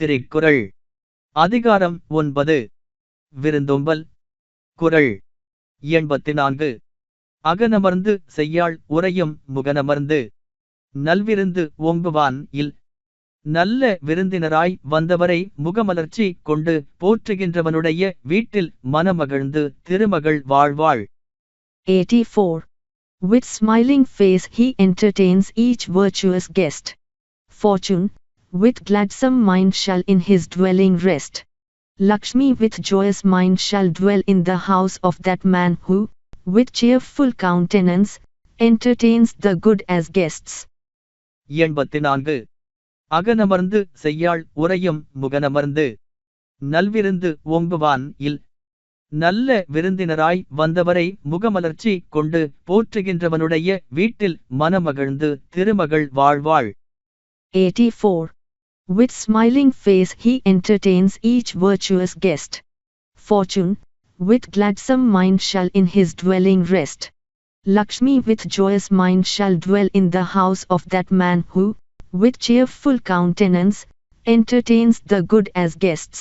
திருக்குறள் அதிகாரம் 9 விருந்தோம்பல். குறள் 84. அகனமர்ந்து செய்யாள் உரையும் முகனமர்ந்து நல்விருந்து ஓம்புவான் இல். நல்ல விருந்தினராய் வந்தவரை முகமலர்ச்சி கொண்டு போற்றுகின்றவனுடைய வீட்டில் மனமகிழ்ந்து திருமகள் வாழ்வாள். 84. With smiling face he entertains each virtuous guest. Fortune, with gladsome mind shall in his dwelling rest. Lakshmi with joyous mind shall dwell in the house of that man who, with cheerful countenance, entertains the good as guests. 84. அகனமர்ந்து செய்யாள் உரையும் முகனமர்ந்து நல்விருந்து ஓம்புவான் இல். நல்ல விருந்தினராய் வந்தவரை முகமலர்ச்சி கொண்டு போற்றுகின்றவனுடைய வீட்டில் மனமகிழ்ந்து திருமகள் வாழ்வாள். 84. With smiling face he entertains each virtuous guest. Fortune, with gladsome mind shall in his dwelling rest. Lakshmi with joyous mind shall dwell in the house of that man who, with cheerful countenance, entertains the good as guests.